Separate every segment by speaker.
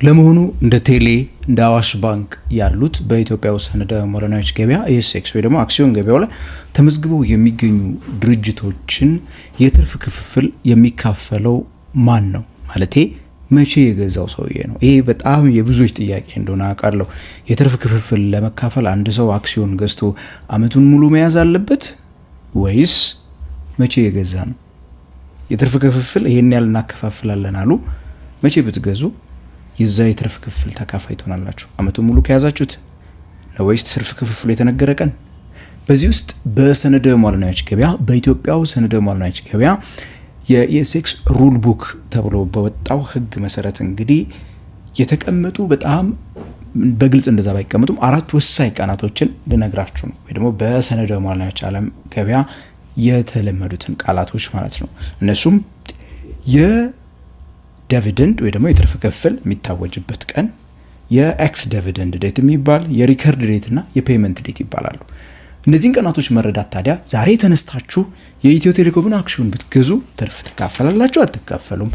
Speaker 1: ለመሆኑ እንደ ቴሌ እንደ አዋሽ ባንክ ያሉት በኢትዮጵያ ውስጥ ሰነደ ሙዓለንዋዮች ገበያ ኤስኤክስ ወይ ደግሞ አክሲዮን ገበያው ላይ ተመዝግበው የሚገኙ ድርጅቶችን የትርፍ ክፍፍል የሚካፈለው ማን ነው? ማለቴ መቼ የገዛው ሰውዬ ነው? ይሄ በጣም የብዙዎች ጥያቄ እንደሆነ አውቃለሁ። የትርፍ ክፍፍል ለመካፈል አንድ ሰው አክሲዮን ገዝቶ አመቱን ሙሉ መያዝ አለበት ወይስ መቼ የገዛ ነው? የትርፍ ክፍፍል ይሄን ያህል እናከፋፍላለን አሉ። መቼ ብትገዙ የዛ የትርፍ ክፍል ተካፋይ ትሆናላችሁ? አመቱን ሙሉ ከያዛችሁት ነው ወይስ ትርፍ ክፍፍሉ የተነገረ ቀን? በዚህ ውስጥ በሰነደ ሙዓለንዋዮች ገበያ በኢትዮጵያው ሰነደ ሙዓለንዋዮች ገበያ የኤስኤክስ ሩል ቡክ ተብሎ በወጣው ህግ መሰረት እንግዲህ የተቀመጡ በጣም በግልጽ እንደዛ ባይቀመጡም አራት ወሳኝ ቀናቶችን ልነግራችሁ ነው፣ ወይ ደግሞ በሰነደ ሙዓለንዋዮች ዓለም ገበያ የተለመዱትን ቃላቶች ማለት ነው። እነሱም የዲቪደንድ ወይ ደግሞ የትርፍ ክፍል የሚታወጅበት ቀን፣ የኤክስ ዲቪደንድ ዴት የሚባል፣ የሪከርድ ዴት እና የፔመንት ዴት ይባላሉ። እነዚህን ቀናቶች መረዳት ታዲያ ዛሬ ተነስታችሁ የኢትዮ ቴሌኮምን አክሲዮን ብትገዙ ትርፍ ትካፈላላችሁ አትካፈሉም?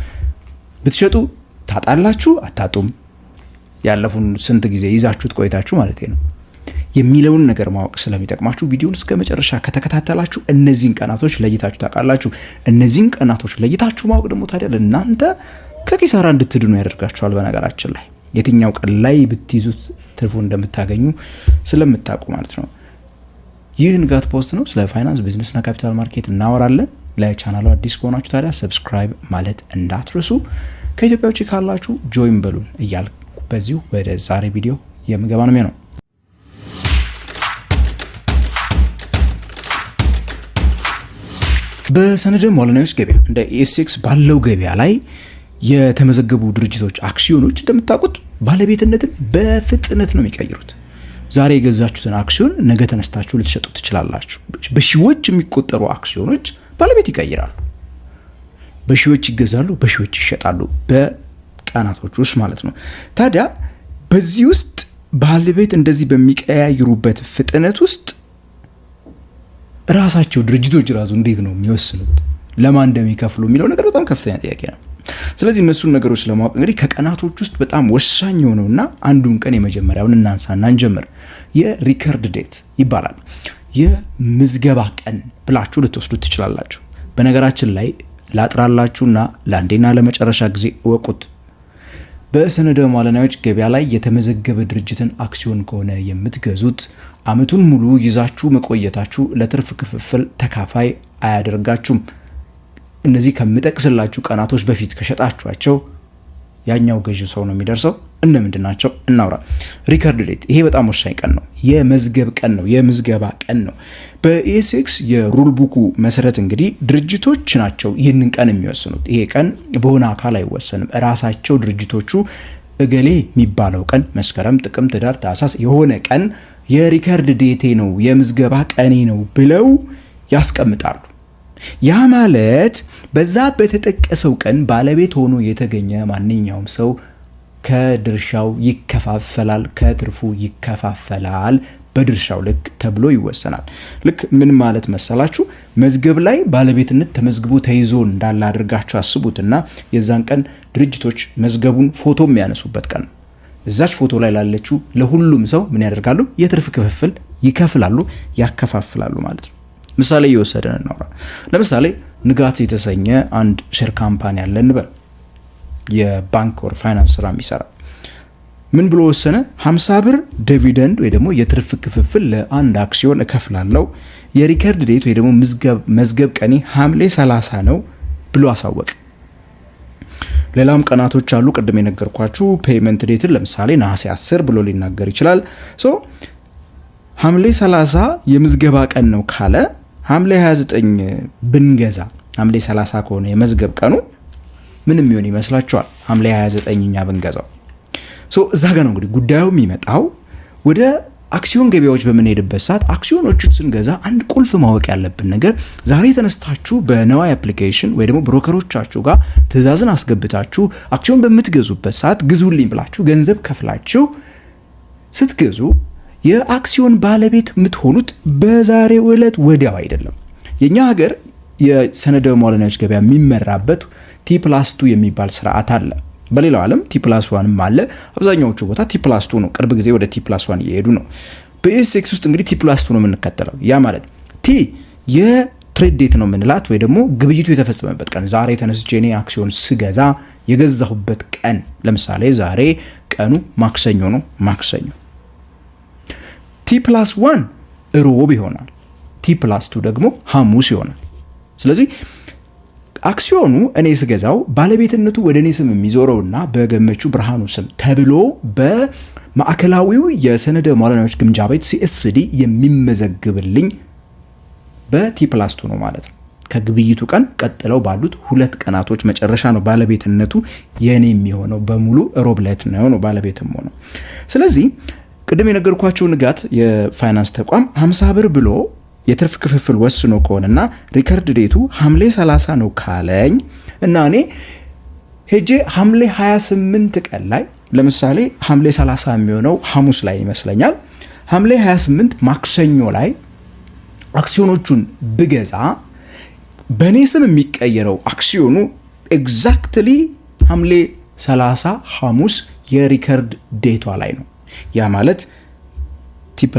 Speaker 1: ብትሸጡ ታጣላችሁ አታጡም? ያለፉን ስንት ጊዜ ይዛችሁት ቆይታችሁ ማለት ነው የሚለውን ነገር ማወቅ ስለሚጠቅማችሁ ቪዲዮውን እስከ መጨረሻ ከተከታተላችሁ እነዚህን ቀናቶች ለይታችሁ ታውቃላችሁ። እነዚህን ቀናቶች ለይታችሁ ማወቅ ደግሞ ታዲያ ለእናንተ ከኪሳራ እንድትድኑ ያደርጋችኋል። በነገራችን ላይ የትኛው ቀን ላይ ብትይዙት ትርፉ እንደምታገኙ ስለምታውቁ ማለት ነው። ይህ ንጋት ፖስት ነው። ስለ ፋይናንስ፣ ቢዝነስና ካፒታል ማርኬት እናወራለን። ለቻናሉ አዲስ ከሆናችሁ ታዲያ ሰብስክራይብ ማለት እንዳትረሱ። ከኢትዮጵያ ውጭ ካላችሁ ጆይን በሉን እያልኩ በዚሁ ወደ ዛሬ ቪዲዮ የምገባ ነው የሚሆነው። በሰነደ ሙዓለንዋዮች ገበያ እንደ ኤስኤክስ ባለው ገበያ ላይ የተመዘገቡ ድርጅቶች አክሲዮኖች እንደምታውቁት ባለቤትነትን በፍጥነት ነው የሚቀይሩት። ዛሬ የገዛችሁትን አክሲዮን ነገ ተነስታችሁ ልትሸጡ ትችላላችሁ። በሺዎች የሚቆጠሩ አክሲዮኖች ባለቤት ይቀይራሉ። በሺዎች ይገዛሉ፣ በሺዎች ይሸጣሉ በቀናቶች ውስጥ ማለት ነው። ታዲያ በዚህ ውስጥ ባለቤት እንደዚህ በሚቀያይሩበት ፍጥነት ውስጥ ራሳቸው ድርጅቶች ራሱ እንዴት ነው የሚወስኑት ለማን እንደሚከፍሉ የሚለው ነገር በጣም ከፍተኛ ጥያቄ ነው። ስለዚህ እነሱን ነገሮች ለማወቅ እንግዲህ ከቀናቶች ውስጥ በጣም ወሳኝ የሆነውና አንዱን ቀን የመጀመሪያውን እናንሳና እንጀምር። የሪከርድ ዴት ይባላል። የምዝገባ ቀን ብላችሁ ልትወስዱት ትችላላችሁ። በነገራችን ላይ ላጥራላችሁና ለአንዴና ለመጨረሻ ጊዜ እወቁት። በሰነደ ሙዓለንዋዮች ገበያ ላይ የተመዘገበ ድርጅትን አክሲዮን ከሆነ የምትገዙት አመቱን ሙሉ ይዛችሁ መቆየታችሁ ለትርፍ ክፍፍል ተካፋይ አያደርጋችሁም። እነዚህ ከምጠቅስላችሁ ቀናቶች በፊት ከሸጣችኋቸው ያኛው ገዢ ሰው ነው የሚደርሰው። እንደምንድን ናቸው እናውራ። ሪከርድ ዴት፣ ይሄ በጣም ወሳኝ ቀን ነው። የመዝገብ ቀን ነው፣ የምዝገባ ቀን ነው። በኤስኤክስ የሩል ቡኩ መሰረት እንግዲህ ድርጅቶች ናቸው ይህንን ቀን የሚወስኑት። ይሄ ቀን በሆነ አካል አይወሰንም። ራሳቸው ድርጅቶቹ እገሌ የሚባለው ቀን መስከረም፣ ጥቅምት፣ ህዳር፣ ታህሳስ የሆነ ቀን የሪከርድ ዴቴ ነው የምዝገባ ቀኔ ነው ብለው ያስቀምጣሉ። ያ ማለት በዛ በተጠቀሰው ቀን ባለቤት ሆኖ የተገኘ ማንኛውም ሰው ከድርሻው ይከፋፈላል፣ ከትርፉ ይከፋፈላል፣ በድርሻው ልክ ተብሎ ይወሰናል። ልክ ምን ማለት መሰላችሁ? መዝገብ ላይ ባለቤትነት ተመዝግቦ ተይዞ እንዳለ አድርጋችሁ አስቡትና የዛን ቀን ድርጅቶች መዝገቡን ፎቶ የሚያነሱበት ቀን ነው። እዛች ፎቶ ላይ ላለችው ለሁሉም ሰው ምን ያደርጋሉ? የትርፍ ክፍፍል ይከፍላሉ፣ ያከፋፍላሉ ማለት ነው። ምሳሌ እየወሰደን እናውራ። ለምሳሌ ንጋት የተሰኘ አንድ ሼር ካምፓኒ አለ እንበል። የባንክ ወር ፋይናንስ ስራ የሚሰራ ምን ብሎ ወሰነ? 50 ብር ዲቪደንድ ወይ ደግሞ የትርፍ ክፍፍል ለአንድ አክሲዮን እከፍላለሁ። የሪከርድ ዴት ወይ ደግሞ መዝገብ ቀኔ ሐምሌ 30 ነው ብሎ አሳወቀ። ሌላም ቀናቶች አሉ ቅድም የነገርኳችሁ። ፔመንት ዴትን ለምሳሌ ነሐሴ 10 ብሎ ሊናገር ይችላል። ሐምሌ 30 የምዝገባ ቀን ነው ካለ ሐምሌ 29 ብንገዛ ሐምሌ 30 ከሆነ የመዝገብ ቀኑ ምንም ይሆን ይመስላችኋል? ሐምሌ 29ኛ ብንገዛው እዛ ጋር ነው እንግዲህ ጉዳዩ የሚመጣው። ወደ አክሲዮን ገበያዎች በምንሄድበት ሰዓት አክሲዮኖችን ስንገዛ አንድ ቁልፍ ማወቅ ያለብን ነገር ዛሬ ተነስታችሁ በነዋይ አፕሊኬሽን ወይ ደግሞ ብሮከሮቻችሁ ጋር ትዕዛዝን አስገብታችሁ አክሲዮን በምትገዙበት ሰዓት ግዙልኝ ብላችሁ ገንዘብ ከፍላችሁ ስትገዙ የአክሲዮን ባለቤት የምትሆኑት በዛሬው ዕለት ወዲያው አይደለም። የኛ ሀገር የሰነደ ሙዓለንዋዮች ገበያ የሚመራበት T+2 የሚባል ስርዓት አለ። በሌላው ዓለም T+1 አለ። አብዛኛዎቹ ቦታ T+2 ነው። ቅርብ ጊዜ ወደ T+1 እየሄዱ ነው። በኤስኤክስ ውስጥ እንግዲህ T+2 ነው የምንከተለው። ያ ማለት ቲ የትሬድ ዴት ነው የምንላት ወይ ደግሞ ግብይቱ የተፈጸመበት ቀን። ዛሬ ተነስቼ እኔ አክሲዮን ስገዛ የገዛሁበት ቀን፣ ለምሳሌ ዛሬ ቀኑ ማክሰኞ ነው። ማክሰኞ T+1 ሮብ ይሆናል። T+2 ደግሞ ሐሙስ ይሆናል። ስለዚህ አክሲዮኑ እኔ ስገዛው ባለቤትነቱ ወደ እኔ ስም የሚዞረውና በገመቹ ብርሃኑ ስም ተብሎ በማዕከላዊው የሰነደ መዋዕለ ግምጃ ቤት CSD የሚመዘግብልኝ በT+2 ነው ማለት ነው። ከግብይቱ ቀን ቀጥለው ባሉት 2 ቀናቶች መጨረሻ ነው ባለቤትነቱ የኔ የሚሆነው። በሙሉ ሮብ ዕለት ነው ባለቤትም ሆነው። ስለዚህ ቅድም የነገርኳችሁ ንጋት የፋይናንስ ተቋም 50 ብር ብሎ የትርፍ ክፍፍል ወስኖ ከሆነና ሪከርድ ዴቱ ሐምሌ 30 ነው ካለኝ እና እኔ ሄጄ ሐምሌ 28 ቀን ላይ ለምሳሌ ሐምሌ 30 የሚሆነው ሐሙስ ላይ ይመስለኛል። ሐምሌ 28 ማክሰኞ ላይ አክሲዮኖቹን ብገዛ በእኔ ስም የሚቀየረው አክሲዮኑ ኤግዛክትሊ ሐምሌ 30 ሐሙስ የሪከርድ ዴቷ ላይ ነው። ያ ማለት T+1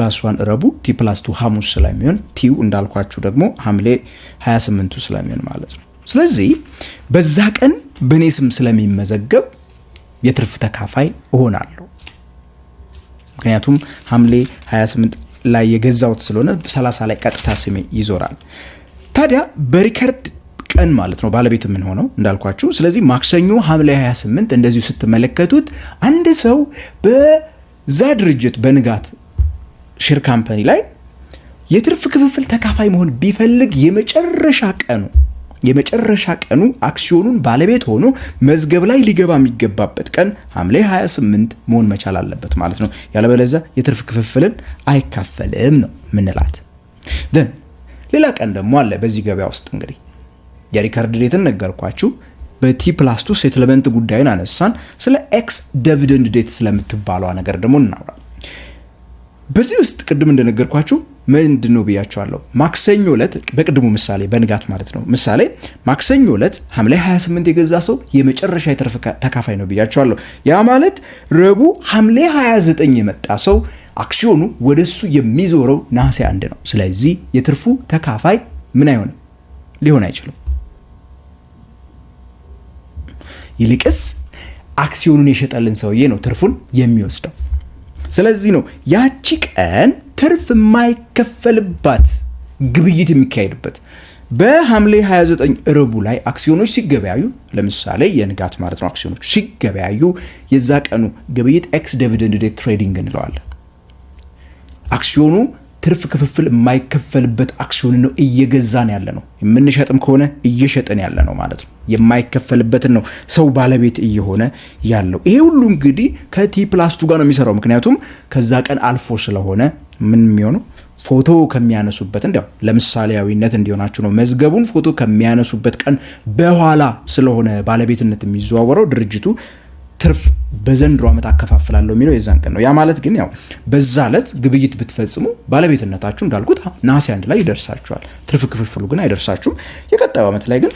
Speaker 1: ረቡ T+2 ሐሙስ ስለሚሆን ቲው እንዳልኳችሁ ደግሞ ሐምሌ 28 ስለሚሆን ማለት ነው። ስለዚህ በዛ ቀን በእኔ ስም ስለሚመዘገብ የትርፍ ተካፋይ እሆናለሁ። ምክንያቱም ሐምሌ 28 ላይ የገዛውት ስለሆነ 30 ላይ ቀጥታ ስሜ ይዞራል። ታዲያ በሪከርድ ቀን ማለት ነው ባለቤት ምን ሆነው እንዳልኳችሁ። ስለዚህ ማክሰኞ ሐምሌ 28 እንደዚሁ ስትመለከቱት አንድ ሰው በዛ ድርጅት በንጋት ሼር ካምፓኒ ላይ የትርፍ ክፍፍል ተካፋይ መሆን ቢፈልግ የመጨረሻ ቀኑ አክሲዮኑን ባለቤት ሆኖ መዝገብ ላይ ሊገባ የሚገባበት ቀን ሐምሌ 28 መሆን መቻል አለበት ማለት ነው። ያለበለዚያ የትርፍ ክፍፍልን አይካፈልም ነው ምንላት። ሌላ ቀን ደግሞ አለ በዚህ ገበያ ውስጥ እንግዲህ የሪከርድ ዴትን ነገርኳችሁ። በT+2 ሴትልመንት ጉዳዩን አነሳን። ስለ ኤክስ ዲቪደንድ ዴት ስለምትባለው ነገር ደግሞ እናውራ። በዚህ ውስጥ ቅድም እንደነገርኳችሁ ምንድነው ብያችኋለሁ። ማክሰኞ ዕለት በቅድሙ ምሳሌ በንጋት ማለት ነው ምሳሌ ማክሰኞ ዕለት ሐምሌ 28 የገዛ ሰው የመጨረሻ የትርፍ ተካፋይ ነው ብያችኋለሁ። ያ ማለት ረቡዕ ሐምሌ 29 የመጣ ሰው አክሲዮኑ ወደሱ የሚዞረው ነሐሴ 1 ነው። ስለዚህ የትርፉ ተካፋይ ምን አይሆንም ሊሆን አይችልም። ይልቅስ አክሲዮኑን የሸጠልን ሰውዬ ነው ትርፉን የሚወስደው። ስለዚህ ነው ያቺ ቀን ትርፍ የማይከፈልባት ግብይት የሚካሄድበት። በሐምሌ 29 ረቡዕ ላይ አክሲዮኖች ሲገበያዩ ለምሳሌ የንጋት ማለት ነው አክሲዮኖች ሲገበያዩ የዛ ቀኑ ግብይት ኤክስ ዲቪደንድ ዴት ትሬዲንግ እንለዋለን። አክሲዮኑ ትርፍ ክፍፍል የማይከፈልበት አክሲዮን ነው እየገዛን ያለ ነው። የምንሸጥም ከሆነ እየሸጠን ያለ ነው ማለት ነው። የማይከፈልበትን ነው ሰው ባለቤት እየሆነ ያለው። ይሄ ሁሉ እንግዲህ ከT+2 ጋር ነው የሚሰራው። ምክንያቱም ከዛ ቀን አልፎ ስለሆነ ምን የሚሆነው ፎቶ ከሚያነሱበት እንዲያው ለምሳሌያዊነት እንዲሆናችሁ ነው። መዝገቡን ፎቶ ከሚያነሱበት ቀን በኋላ ስለሆነ ባለቤትነት የሚዘዋወረው ድርጅቱ ትርፍ በዘንድሮ ዓመት አከፋፍላለሁ የሚለው የዛን ቀን ነው። ያ ማለት ግን ያው በዛ ዕለት ግብይት ብትፈጽሙ ባለቤትነታችሁ እንዳልኩት ነሐሴ 1 ላይ ይደርሳችኋል። ትርፍ ክፍፍሉ ግን አይደርሳችሁም። የቀጣዩ ዓመት ላይ ግን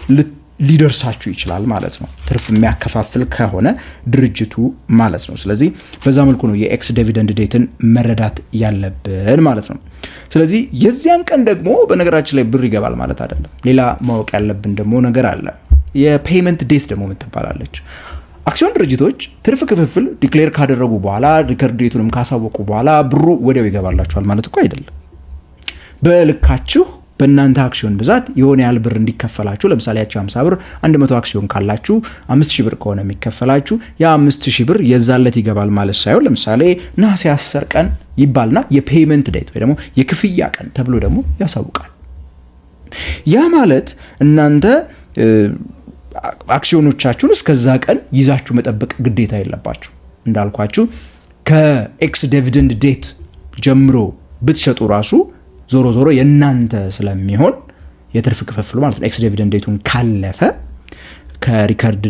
Speaker 1: ሊደርሳችሁ ይችላል ማለት ነው፣ ትርፍ የሚያከፋፍል ከሆነ ድርጅቱ ማለት ነው። ስለዚህ በዛ መልኩ ነው የኤክስ ዲቪደንድ ዴትን መረዳት ያለብን ማለት ነው። ስለዚህ የዚያን ቀን ደግሞ በነገራችን ላይ ብር ይገባል ማለት አይደለም። ሌላ ማወቅ ያለብን ደግሞ ነገር አለ። የፔይመንት ዴት ደግሞ የምትባላለች። አክሲዮን ድርጅቶች ትርፍ ክፍፍል ዲክሌር ካደረጉ በኋላ ሪከርድ ዴቱንም ካሳወቁ በኋላ ብሩ ወዲያው ይገባላችኋል ማለት እኮ አይደለም። በልካችሁ በእናንተ አክሲዮን ብዛት የሆነ ያህል ብር እንዲከፈላችሁ ለምሳሌ ያቺ 50 ብር 100 አክሲዮን ካላችሁ 5000 ብር ከሆነ የሚከፈላችሁ ያ 5000 ብር የዛለት ይገባል ማለት ሳይሆን ለምሳሌ ነሐሴ 10 ቀን ይባልና የፔይመንት ዴት ወይ ደግሞ የክፍያ ቀን ተብሎ ደግሞ ያሳውቃል። ያ ማለት እናንተ አክሲዮኖቻችሁን እስከዛ ቀን ይዛችሁ መጠበቅ ግዴታ የለባችሁ። እንዳልኳችሁ ከኤክስ ዲቪደንድ ዴት ጀምሮ ብትሸጡ ራሱ ዞሮ የናንተ ስለሚሆን የትርፍ ክፍፍሉ ማለት ነው ኤክስ ዲቪደንድ ዴቱን ካለፈ ከሪከርድ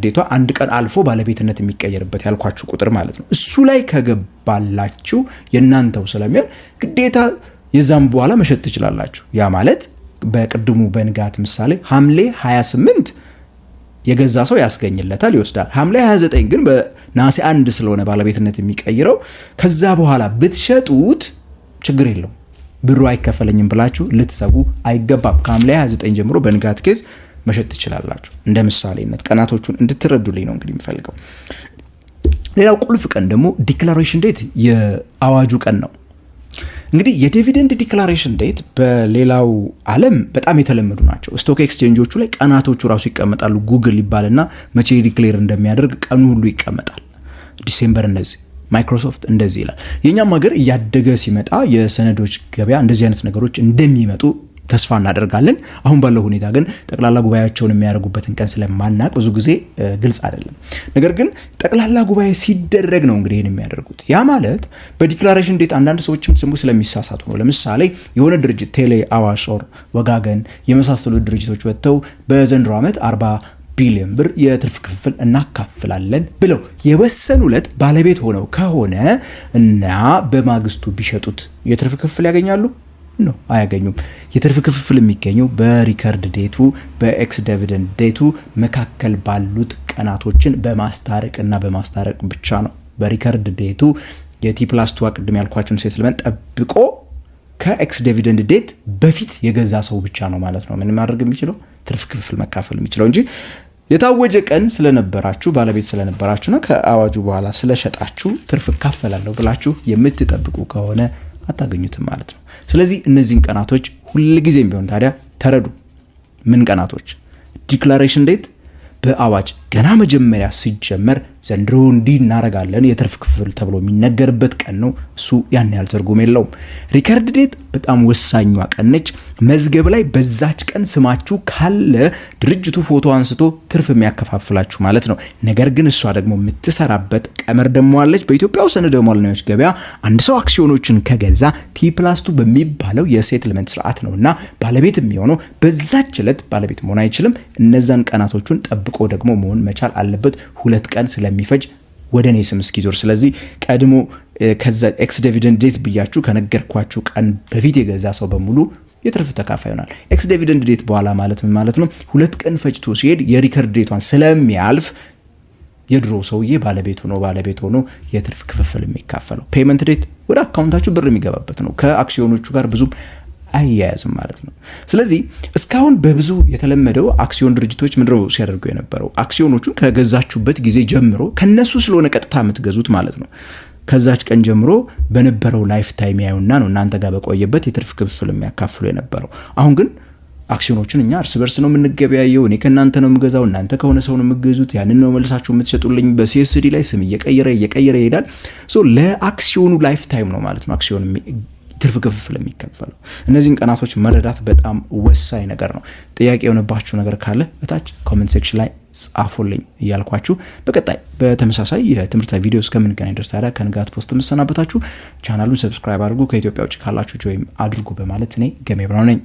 Speaker 1: ዴቷ አንድ ቀን አልፎ ባለቤትነት የሚቀየርበት ያልኳችሁ ቁጥር ማለት ነው። እሱ ላይ ከገባላችሁ የናንተው ስለሚሆን ግዴታ የዛም በኋላ መሸጥ ትችላላችሁ። ያ ማለት በቅድሙ በንጋት ምሳሌ ሐምሌ 28 የገዛ ሰው ያስገኝለታል፣ ይወስዳል። ሐምሌ 29 ግን በነሐሴ 1 ስለሆነ ባለቤትነት የሚቀይረው ከዛ በኋላ ብትሸጡት ችግር የለው ብሩ አይከፈለኝም ብላችሁ ልትሰቡ አይገባም። ከሐምሌ 29 ጀምሮ በንጋት ኬዝ መሸጥ ትችላላችሁ። እንደ ምሳሌነት ቀናቶቹን እንድትረዱልኝ ነው እንግዲህ የምፈልገው። ሌላው ቁልፍ ቀን ደግሞ ዲክላሬሽን ዴት የአዋጁ ቀን ነው። እንግዲህ የዲቪደንድ ዲክላሬሽን ዴት በሌላው ዓለም በጣም የተለመዱ ናቸው። ስቶክ ኤክስቼንጆቹ ላይ ቀናቶቹ ራሱ ይቀመጣሉ። ጉግል ይባልና መቼ ዲክሌር እንደሚያደርግ ቀኑ ሁሉ ይቀመጣል። ዲሴምበር እንደዚህ፣ ማይክሮሶፍት እንደዚህ ይላል። የኛም ሀገር እያደገ ሲመጣ የሰነዶች ገበያ እንደዚህ አይነት ነገሮች እንደሚመጡ ተስፋ እናደርጋለን። አሁን ባለው ሁኔታ ግን ጠቅላላ ጉባኤያቸውን የሚያደርጉበትን ቀን ስለማናቅ ብዙ ጊዜ ግልጽ አይደለም። ነገር ግን ጠቅላላ ጉባኤ ሲደረግ ነው እንግዲህ ይህን የሚያደርጉት። ያ ማለት በዲክላሬሽን ዴት አንዳንድ ሰዎችም ስሙ ስለሚሳሳቱ ነው። ለምሳሌ የሆነ ድርጅት ቴሌ፣ አዋሽ፣ ኦር ወጋገን የመሳሰሉት ድርጅቶች ወጥተው በዘንድሮ ዓመት 40 ቢሊዮን ብር የትርፍ ክፍፍል እናካፍላለን ብለው የወሰኑለት ባለቤት ሆነው ከሆነ እና በማግስቱ ቢሸጡት የትርፍ ክፍል ያገኛሉ? ነው አያገኙም። የትርፍ ክፍፍል የሚገኘው በሪከርድ ዴቱ በኤክስ ዲቪደንድ ዴቱ መካከል ባሉት ቀናቶችን በማስታረቅና በማስታረቅ ብቻ ነው። በሪከርድ ዴቱ የቲ+2 ቅድም ያልኳቸውን ሴትልመንት ጠብቆ ከኤክስ ዲቪደንድ ዴት በፊት የገዛ ሰው ብቻ ነው ማለት ነው ምን ማድረግ የሚችለው ትርፍ ክፍፍል መካፈል የሚችለው እንጂ የታወጀ ቀን ስለነበራችሁ ባለቤት ስለነበራችሁና ከአዋጁ በኋላ ስለሸጣችሁ ትርፍ ካፈላለሁ ብላችሁ የምትጠብቁ ከሆነ አታገኙትም ማለት ነው። ስለዚህ እነዚህን ቀናቶች ሁልጊዜም ቢሆን ታዲያ ተረዱ። ምን ቀናቶች? ዲክላሬሽን ዴት በአዋጅ ገና መጀመሪያ ሲጀመር ዘንድሮ እንዲህ እናረጋለን የትርፍ ክፍል ተብሎ የሚነገርበት ቀን ነው። እሱ ያን ያህል ትርጉም የለውም። ሪከርድ ዴት በጣም ወሳኟ ቀን ነች። መዝገብ ላይ በዛች ቀን ስማችሁ ካለ ድርጅቱ ፎቶ አንስቶ ትርፍ የሚያከፋፍላችሁ ማለት ነው። ነገር ግን እሷ ደግሞ የምትሰራበት ቀመር ደግሞ አለች። በኢትዮጵያ ውስጥ ሰነደ ሙዓለንያዎች ገበያ አንድ ሰው አክሲዮኖችን ከገዛ ቲ+2 በሚባለው የሴትልመንት ስርዓት ነውና ባለቤት የሚሆነው በዛች ዕለት ባለቤት መሆን አይችልም። እነዛን ቀናቶቹን ጠብቆ ደግሞ መሆን መቻል አለበት። 2 ቀን ስለሚፈጅ ወደ እኔ ስም እስኪዞር። ስለዚህ ቀድሞ ከዛ ኤክስ ዲቪደንድ ዴት ብያችሁ ከነገርኳችሁ ቀን በፊት የገዛ ሰው በሙሉ የትርፍ ተካፋይ ይሆናል። ኤክስ ዲቪደንድ ዴት በኋላ ማለት ምን ማለት ነው? 2 ቀን ፈጅቶ ሲሄድ የሪከርድ ዴቷን ስለሚያልፍ የድሮ ሰውዬ ባለቤት ሆኖ የትርፍ ክፍፍል የሚካፈለው ፔመንት ዴት ወደ አካውንታችሁ ብር የሚገባበት ነው። ከአክሲዮኖቹ ጋር ብዙም አያያዝም ማለት ነው። ስለዚህ እስካሁን በብዙ የተለመደው አክሲዮን ድርጅቶች ምንድነው ሲያደርጉ የነበረው? አክሲዮኖቹን ከገዛችሁበት ጊዜ ጀምሮ ከነሱ ስለሆነ ቀጥታ የምትገዙት ማለት ነው። ከዛች ቀን ጀምሮ በነበረው ላይፍ ታይም ያዩና ነው እናንተ ጋር በቆየበት የትርፍ ክፍፍል የሚያካፍሉ የነበረው። አሁን ግን አክሲዮኖችን እኛ እርስ በርስ ነው የምንገበያየው። እኔ ከእናንተ ነው የምገዛው፣ እናንተ ከሆነ ሰው ነው የምትገዙት። ያንን ነው መልሳችሁ የምትሸጡልኝ። በሲኤስዲ ላይ ስም እየቀየረ ይሄዳል። ለአክሲዮኑ ላይፍ ታይም ነው ማለት ነው አክሲዮን ትርፍ ክፍፍል የሚከፈለው። እነዚህን ቀናቶች መረዳት በጣም ወሳኝ ነገር ነው። ጥያቄ የሆነባችሁ ነገር ካለ እታች ኮሜንት ሴክሽን ላይ ጻፉልኝ እያልኳችሁ በቀጣይ በተመሳሳይ የትምህርታዊ ቪዲዮ እስከምንገናኝ ድረስ ታዲያ ከንጋት ፖስት የምሰናበታችሁ። ቻናሉን ሰብስክራይብ አድርጉ። ከኢትዮጵያ ውጭ ካላችሁ ጆይን አድርጉ በማለት እኔ ገሜ ብራው ነኝ።